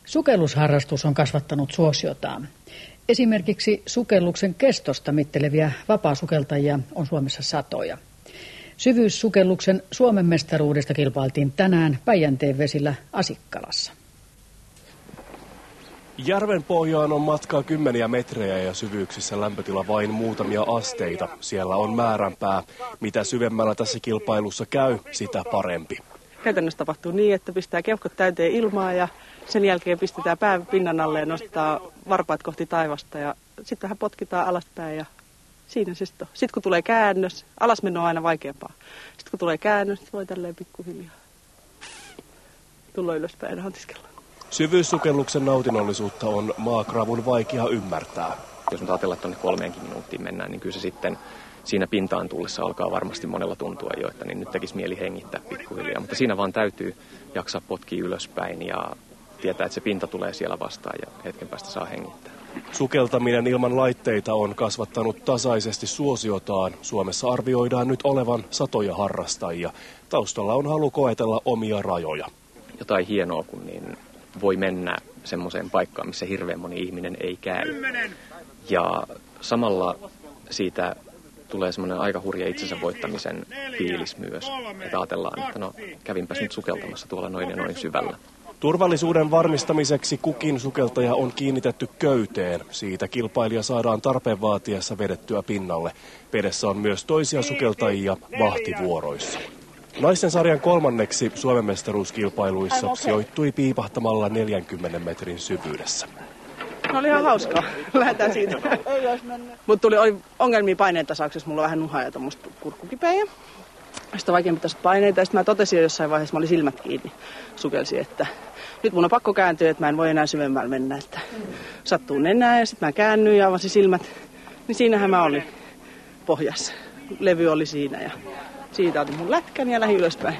Sukellusharrastus on kasvattanut suosiotaan. Esimerkiksi sukelluksen kestosta mitteleviä vapaasukeltajia on Suomessa satoja. Syvyyssukelluksen Suomen mestaruudesta kilpailtiin tänään Päijänteen vesillä Asikkalassa. Järven pohjaan on matkaa 10 metrejä ja syvyyksissä lämpötila vain muutamia asteita. Siellä on määränpää. Mitä syvemmällä tässä kilpailussa käy, sitä parempi. Käytännössä tapahtuu niin, että pistää keuhkot täyteen ilmaa ja sen jälkeen pistetään pää pinnan alle ja nostaa varpaat kohti taivasta ja sitten vähän potkitaan alaspäin ja siinä se sitten on. Sitten kun tulee käännös, alasmeno on aina vaikeampaa. Sitten kun tulee käännös, voi tälleen pikkuhiljaa tulla ylöspäin ja hantiskella. Syvyyssukelluksen nautinnollisuutta on maakravun vaikea ymmärtää. Jos nyt ajatellaan, että tuonne 3 minuuttiin mennään, niin kyllä se sitten siinä pintaan tullessa alkaa varmasti monella tuntua jo, että niin nyt tekisi mieli hengittää pikkuhiljaa. Mutta siinä vaan täytyy jaksaa potkia ylöspäin ja tietää, että se pinta tulee siellä vastaan ja hetken päästä saa hengittää. Sukeltaminen ilman laitteita on kasvattanut tasaisesti suosiotaan. Suomessa arvioidaan nyt olevan satoja harrastajia. Taustalla on halu koetella omia rajoja. Jotain hienoa, kun niin voi mennä semmoiseen paikkaan, missä hirveän moni ihminen ei käy. Ja samalla siitä tulee semmoinen aika hurja itsensä voittamisen fiilis myös. Että ajatellaan, että no kävinpäs nyt sukeltamassa tuolla noin ja noin syvällä. Turvallisuuden varmistamiseksi kukin sukeltaja on kiinnitetty köyteen. Siitä kilpailija saadaan tarpeen vaatiessa vedettyä pinnalle. Vedessä on myös toisia sukeltajia vahtivuoroissa. Naisten sarjan 3. Suomen mestaruuskilpailuissa sijoittui piipahtamalla 40 metrin syvyydessä. No oli ihan hauskaa. Lähdetään siitä. Mutta oli ongelmia paineen tasauksessa. Mulla on vähän nuhaa ja tommoista kurkkukipeä. Sitten on vaikeampi taas paineita. Sitten mä totesin jo jossain vaiheessa, mä olin silmät kiinni. Sukelsin, että nyt mun on pakko kääntyä, että mä en voi enää syvemmällä mennä. Että sattuu nenään ja sitten mä käännyin ja avasin silmät. Niin siinähän mä olin pohjassa. Levy oli siinä ja siitä otin mun lätkän ja lähdin ylöspäin.